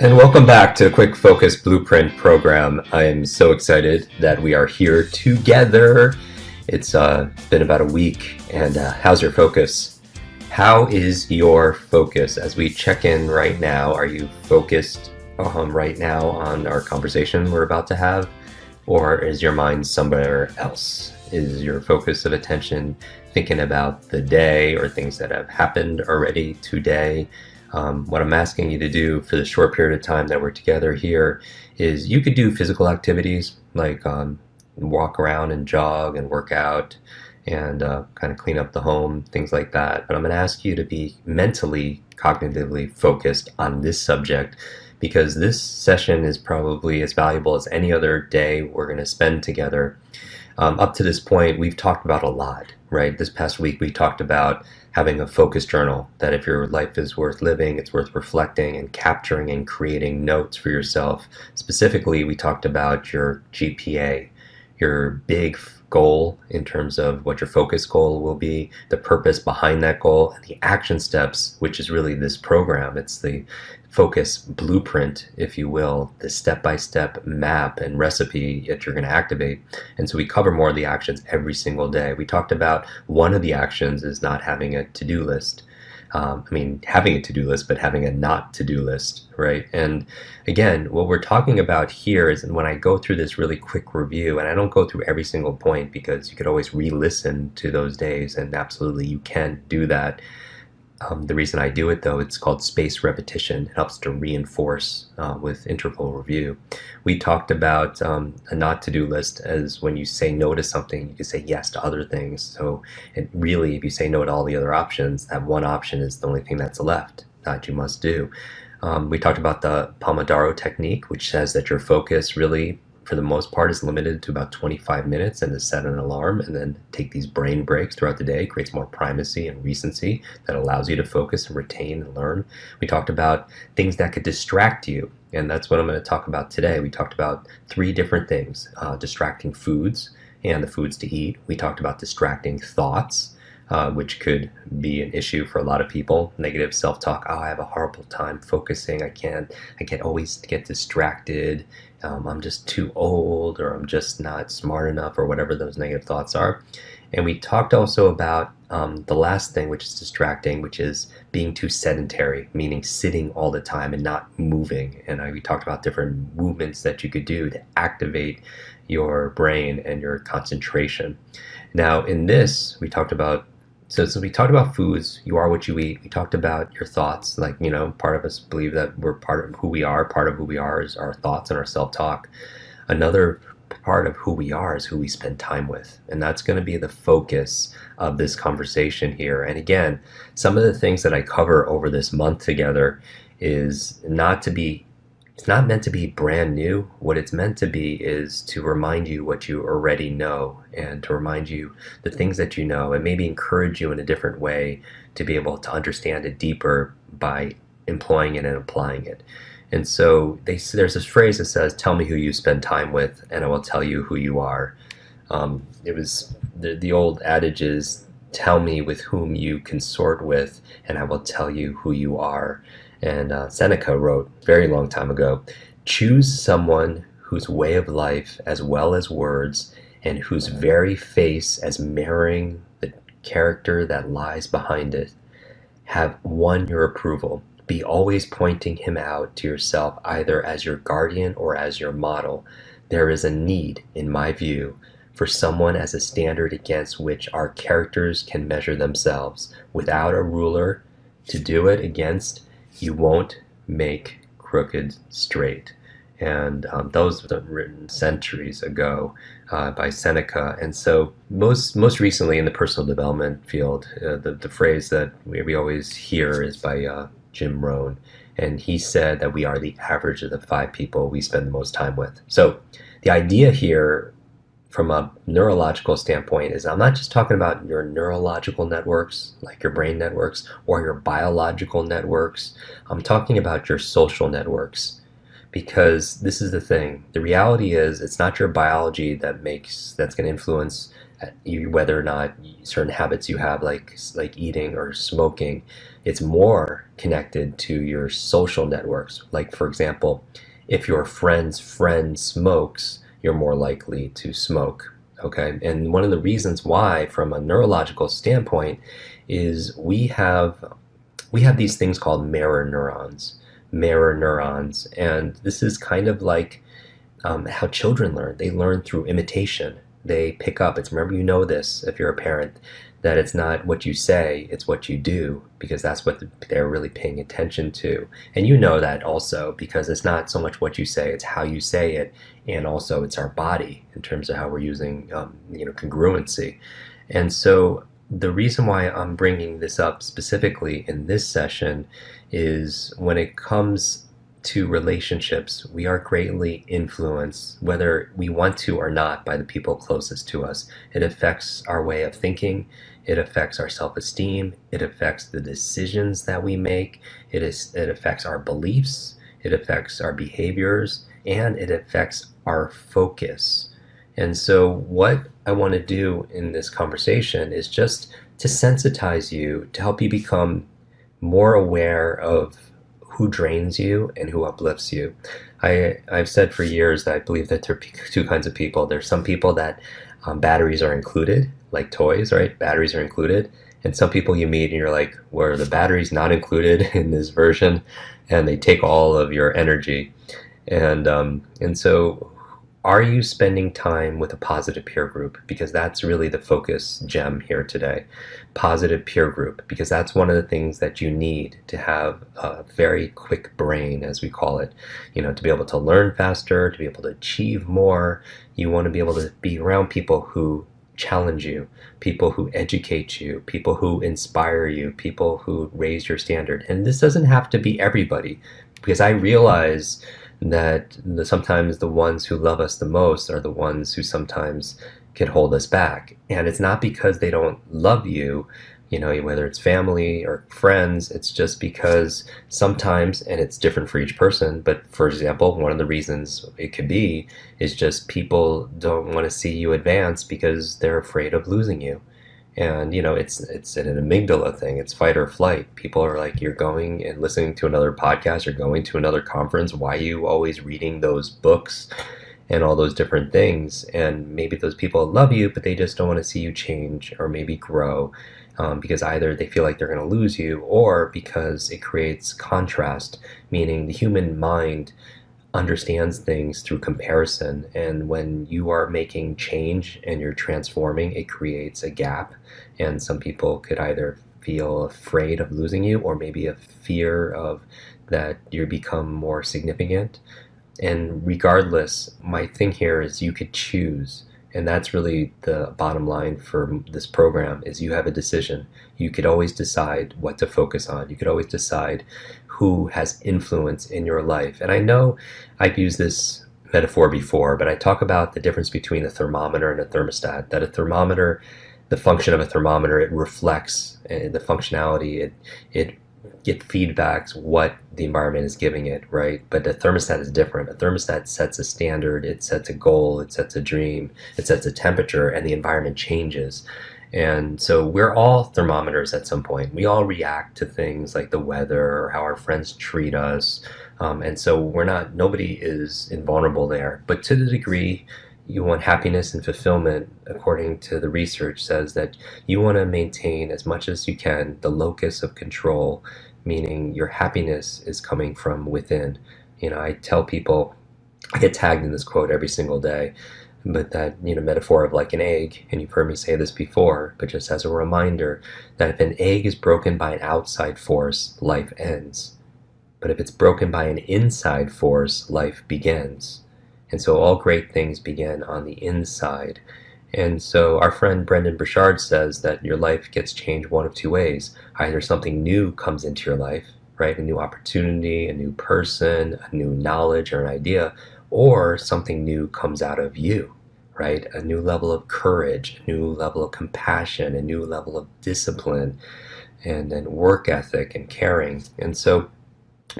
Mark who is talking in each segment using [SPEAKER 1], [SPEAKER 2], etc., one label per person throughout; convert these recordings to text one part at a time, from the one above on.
[SPEAKER 1] And welcome back to the Quick Focus Blueprint program. I am so excited that we are here together. It's been about a week, and how's your focus? How is your focus? As we check in right now, are you focused right now on our conversation we're about to have? Or is your mind somewhere else? Is your focus of attention thinking about the day or things that have happened already today? What I'm asking you to do for the short period of time that we're together here is you could do physical activities like walk around and jog and work out and kind of clean up the home, things like that. But I'm going to ask you to be mentally, cognitively focused on this subject, because this session is probably as valuable as any other day we're going to spend together. Up to this point, we've talked about a lot, right? This past week, we talked about having a focus journal, that if your life is worth living, it's worth reflecting and capturing and creating notes for yourself. Specifically, we talked about your GPA, your big goal in terms of what your focus goal will be, the purpose behind that goal, and the action steps, which is really this program. It's the focus blueprint, if you will, the step-by-step map and recipe that you're going to activate. And so we cover more of the actions every single day. We talked about one of the actions is not having a to-do list. Having a to-do list, but having a not to-do list, right? And again, what we're talking about here is, and when I go through this really quick review, and I don't go through every single point because you could always re-listen to those days, and absolutely you can do that. The reason I do it, though, it's called spaced repetition. It helps to reinforce with interval review. We talked about a not to-do list as when you say no to something, you can say yes to other things. So really, if you say no to all the other options, that one option is the only thing that's left that you must do. We talked about the Pomodoro technique, which says that your focus really, for the most part, is limited to about 25 minutes, and to set an alarm and then take these brain breaks throughout the day creates more primacy and recency that allows you to focus and retain and learn. We talked about things that could distract you, and that's what I'm going to talk about today. We talked about 3 different things: distracting foods and the foods to eat. We talked about distracting thoughts, which could be an issue for a lot of people. Negative self-talk. Oh, I have a horrible time focusing. I can't always get distracted. I'm just too old, or I'm just not smart enough, or whatever those negative thoughts are. And we talked also about the last thing, which is distracting, which is being too sedentary, meaning sitting all the time and not moving. And we talked about different movements that you could do to activate your brain and your concentration. Now, in this, we talked about So we talked about foods, you are what you eat. We talked about your thoughts, like, part of us believe that we're part of who we are. Part of who we are is our thoughts and our self-talk. Another part of who we are is who we spend time with. And that's going to be the focus of this conversation here. And again, some of the things that I cover over this month together is it's not meant to be brand new. What it's meant to be is to remind you what you already know, and to remind you the things that you know, and maybe encourage you in a different way to be able to understand it deeper by employing it and applying it. And so there's this phrase that says, "Tell me who you spend time with, and I will tell you who you are." It was the old adage is, "Tell me with whom you consort with, and I will tell you who you are." And Seneca wrote a very long time ago, "Choose someone whose way of life as well as words, and whose very face as mirroring the character that lies behind it, have won your approval. Be always pointing him out to yourself either as your guardian or as your model. There is a need, in my view, for someone as a standard against which our characters can measure themselves. Without a ruler to do it against, you won't make crooked straight." And those were written centuries ago by Seneca. And so most recently in the personal development field, the phrase that we always hear is by Jim Rohn. And he said that we are the average of the 5 people we spend the most time with. So the idea here from a neurological standpoint is I'm not just talking about your neurological networks, like your brain networks, or your biological networks. I'm talking about your social networks, because this is the thing. The reality is it's not your biology that's going to influence you, whether or not certain habits you have, like eating or smoking. It's more connected to your social networks. Like, for example, if your friend's friend smokes, you're more likely to smoke. Okay, and one of the reasons why, from a neurological standpoint, is we have these things called mirror neurons. Mirror neurons, and this is kind of like how children learn. They learn through imitation. They pick up. Remember, you know this if you're a parent, that it's not what you say, it's what you do, because that's what they're really paying attention to. And you know that also, because it's not so much what you say, it's how you say it, and also it's our body in terms of how we're using congruency. And so the reason why I'm bringing this up specifically in this session is when it comes to relationships, we are greatly influenced, whether we want to or not, by the people closest to us. It affects our way of thinking, it affects our self-esteem, it affects the decisions that we make, it affects our beliefs, it affects our behaviors, and it affects our focus. And so what I want to do in this conversation is just to sensitize you, to help you become more aware of who drains you and who uplifts you. I've said for years that I believe that there are two kinds of people. There's some people that batteries are included, like toys, right? Batteries are included. And some people you meet and you're like, where the battery's not included in this version, and they take all of your energy. And so are you spending time with a positive peer group? Because that's really the focus gem here today. Positive peer group, because that's one of the things that you need to have a very quick brain, as we call it. To be able to learn faster, to be able to achieve more. You want to be able to be around people who challenge you, people who educate you, people who inspire you, people who raise your standard. And this doesn't have to be everybody, because I realize that sometimes the ones who love us the most are the ones who sometimes can hold us back. And it's not because they don't love you, whether it's family or friends, it's just because sometimes, and it's different for each person, but for example, one of the reasons it could be is just people don't want to see you advance because they're afraid of losing you. And it's an amygdala thing. It's fight or flight. People are like, you're going and listening to another podcast, you're going to another conference, why are you always reading those books and all those different things? And maybe those people love you, but they just don't want to see you change or maybe grow, because either they feel like they're going to lose you, or because it creates contrast, meaning the human mind understands things through comparison, and when you are making change and you're transforming, it creates a gap. And some people could either feel afraid of losing you, or maybe a fear of that you become more significant. And regardless, my thing here is you could choose. And that's really the bottom line for this program, is you have a decision. You could always decide what to focus on. You could always decide who has influence in your life. And I know I've used this metaphor before, but I talk about the difference between a thermometer and a thermostat. That a thermometer, the function of a thermometer, it reflects the functionality, it feedbacks what the environment is giving it, right? But the thermostat is different. A thermostat sets a standard, it sets a goal, it sets a dream, it sets a temperature, and the environment changes. And so we're all thermometers at some point. We all react to things like the weather or how our friends treat us. And so nobody is invulnerable there. But to the degree you want happiness and fulfillment, according to the research, says that you want to maintain as much as you can the locus of control, meaning your happiness is coming from within. I tell people, I get tagged in this quote every single day, but that metaphor of like an egg, and you've heard me say this before, but just as a reminder, that if an egg is broken by an outside force, life ends. But if it's broken by an inside force, life begins. And so all great things begin on the inside. And so our friend Brendan Burchard says that your life gets changed one of two ways. Either something new comes into your life, right? A new opportunity, a new person, a new knowledge or an idea, or something new comes out of you, right? A new level of courage, a new level of compassion, a new level of discipline, and then work ethic and caring. And so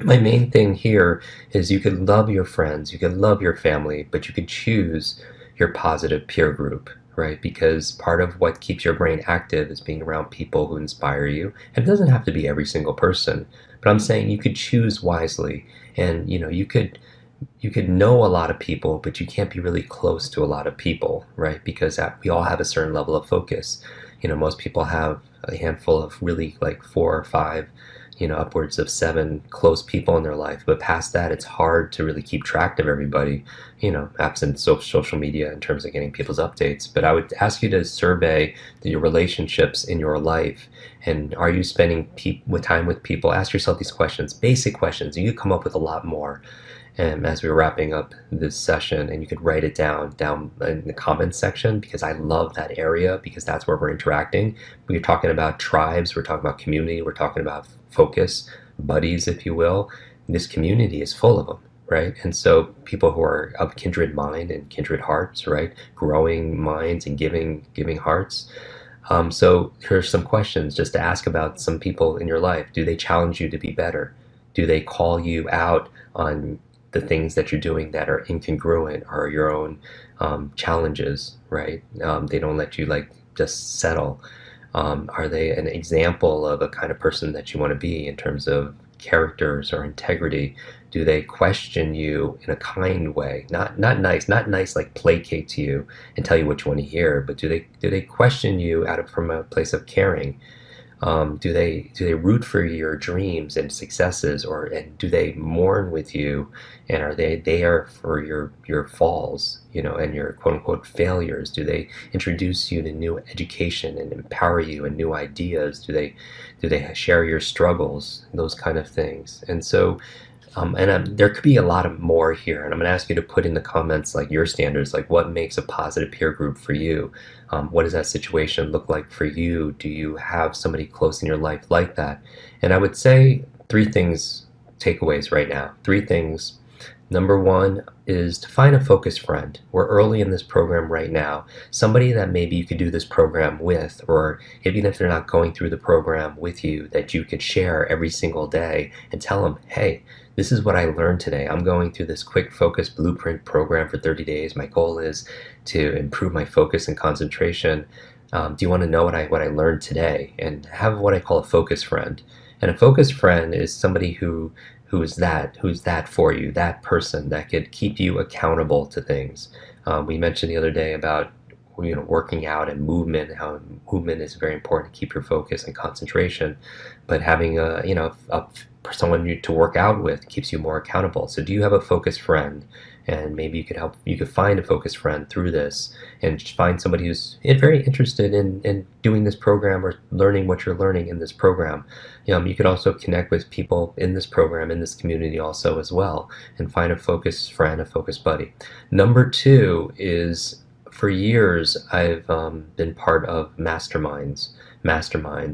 [SPEAKER 1] My main thing here is you could love your friends, you could love your family, but you could choose your positive peer group, right? Because part of what keeps your brain active is being around people who inspire you. And it doesn't have to be every single person, but I'm saying you could choose wisely. And you could know a lot of people, but you can't be really close to a lot of people, right? Because we all have a certain level of focus. Most people have a handful of really like 4 or 5, upwards of 7 close people in their life. But past that, it's hard to really keep track of everybody, absent social media in terms of getting people's updates. But I would ask you to survey your relationships in your life. And are you spending time with people? Ask yourself these questions, basic questions. You could come up with a lot more. And as we were wrapping up this session, and you could write it down in the comments section, because I love that area, because that's where we're interacting. We're talking about tribes, we're talking about community, we're talking about focus, buddies, if you will. This community is full of them, right? And so people who are of kindred mind and kindred hearts, right? Growing minds and giving hearts. So here's some questions just to ask about some people in your life. Do they challenge you to be better? Do they call you out on the things that you're doing that are incongruent or your own challenges, right? They don't let you just settle. Are they an example of a kind of person that you want to be in terms of characters or integrity? Do they question you in a kind way? Not nice like placate to you and tell you what you want to hear, but do they question you from a place of caring? Do they root for your dreams and successes, and do they mourn with you, and are they there for your falls, and your quote unquote failures? Do they introduce you to new education and empower you and new ideas? Do they share your struggles? Those kind of things. And so there could be a lot of more here, and I'm going to ask you to put in the comments like your standards, like what makes a positive peer group for you. What does that situation look like for you? Do you have somebody close in your life like that? And I would say 3 things, takeaways right now. 3 things. Number 1 is to find a focused friend. We're early in this program right now. Somebody that maybe you could do this program with, or even if they're not going through the program with you, that you could share every single day and tell them, hey, this is what I learned today. I'm going through this quick focus blueprint program for 30 days. My goal is to improve my focus and concentration. Do you want to know what I learned today? And have what I call a focus friend. And a focus friend is somebody who's that for you, that person that could keep you accountable to things. We mentioned the other day about working out and movement, how movement is very important to keep your focus and concentration, but having someone to work out with keeps you more accountable. So do you have a focused friend? And maybe you could find a focused friend through this, and find somebody who's very interested in doing this program or learning what you're learning in this program. You could also connect with people in this program, in this community also as well, and find a focused friend, a focused buddy. Number 2 is, for years I've been part of masterminds,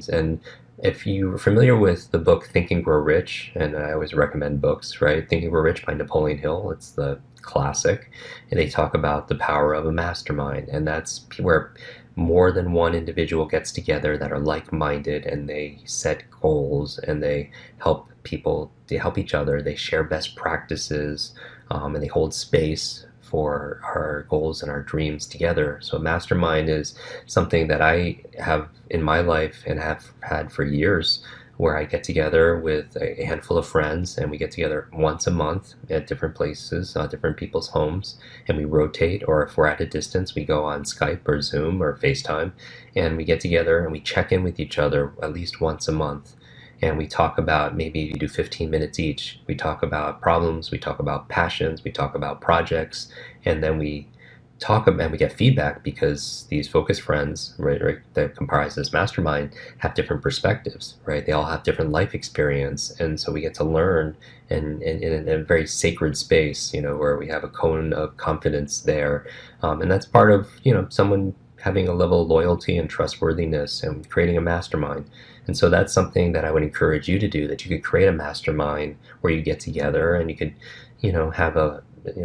[SPEAKER 1] and if you're familiar with the book Think and Grow Rich, and I always recommend books, right? Think and Grow Rich by Napoleon Hill, it's the classic, and they talk about the power of a mastermind, and that's where more than one individual gets together that are like-minded, and they set goals, and they help people, they help each other, they share best practices, and they hold space for our goals and our dreams together. So a mastermind is something that I have in my life and have had for years, where I get together with a handful of friends, and we get together once a month at different places, different people's homes, and we rotate, or if we're at a distance, we go on Skype or Zoom or FaceTime, and we get together and we check in with each other at least once a month. And we talk about, maybe we do 15 minutes each. We talk about problems, we talk about passions, we talk about projects, and then we talk about, and we get feedback, because these focus friends, right, that comprise this mastermind have different perspectives, right? They all have different life experience, and so we get to learn in a very sacred space, where we have a cone of confidence there, and that's part of someone having a level of loyalty and trustworthiness and creating a mastermind. And so that's something that I would encourage you to do, that you could create a mastermind where you get together and you could, have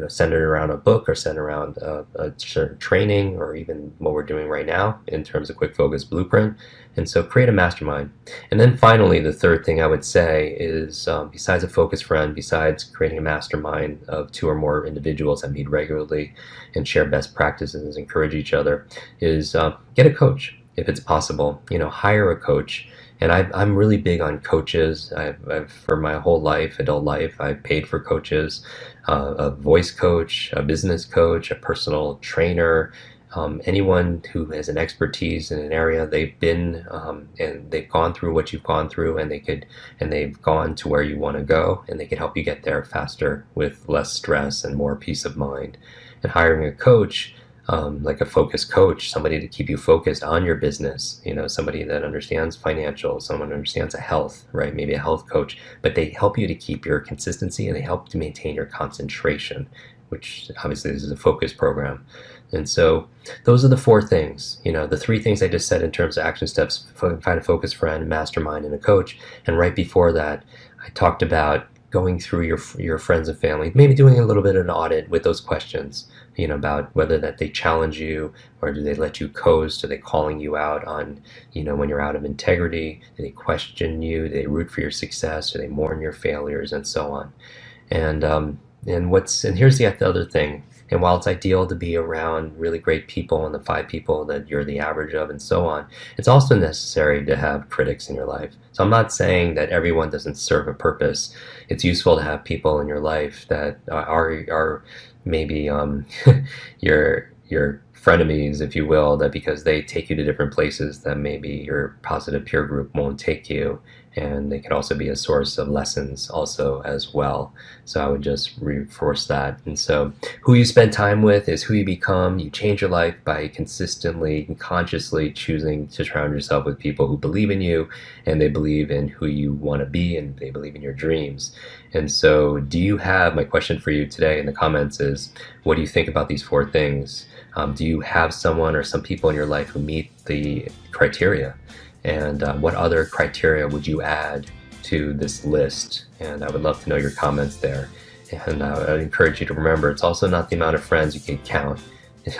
[SPEAKER 1] centered around a book or centered around a certain training, or even what we're doing right now in terms of Kwik Focus Blueprint. And so create a mastermind. And then finally, the third thing I would say is, besides a focus friend, besides creating a mastermind of 2 or more individuals that meet regularly and share best practices, encourage each other, is get a coach if it's possible. Hire a coach. And I'm really big on coaches. I've for my whole life, adult life, I've paid for coaches, a voice coach, a business coach, a personal trainer. Anyone who has an expertise in an area, they've been and they've gone through what you've gone through, and they've gone to where you want to go, and they can help you get there faster with less stress and more peace of mind. And hiring a coach, like a focus coach, somebody to keep you focused on your business, somebody that understands financials, someone who understands health, right? Maybe a health coach, but they help you to keep your consistency, and they help to maintain your concentration, which obviously this is a focus program. And so those are the 4 things, the 3 things I just said in terms of action steps: find a focus friend, mastermind, and a coach. And right before that, I talked about going through your friends and family, maybe doing a little bit of an audit with those questions, about whether that they challenge you, or do they let you coast? Are they calling you out on, when you're out of integrity? Do they question you? Do they root for your success? Do they mourn your failures, and so on? And here's the other thing. And while it's ideal to be around really great people and the 5 people that you're the average of and so on, it's also necessary to have critics in your life. So I'm not saying that everyone doesn't serve a purpose. It's useful to have people in your life that are maybe your frenemies, if you will, that because they take you to different places that maybe your positive peer group won't take you. And they can also be a source of lessons also as well. So I would just reinforce that. And so who you spend time with is who you become. You change your life by consistently and consciously choosing to surround yourself with people who believe in you, and they believe in who you want to be, and they believe in your dreams. And so my question for you today in the comments is, what do you think about these 4 things? Do you have someone or some people in your life who meet the criteria? And what other criteria would you add to this list? And I would love to know your comments there. And I would encourage you to remember, it's also not the amount of friends you can count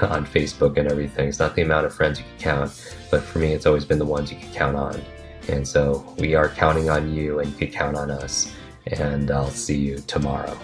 [SPEAKER 1] on Facebook and everything. It's not the amount of friends you can count. But for me, it's always been the ones you can count on. And so we are counting on you, and you can count on us. And I'll see you tomorrow.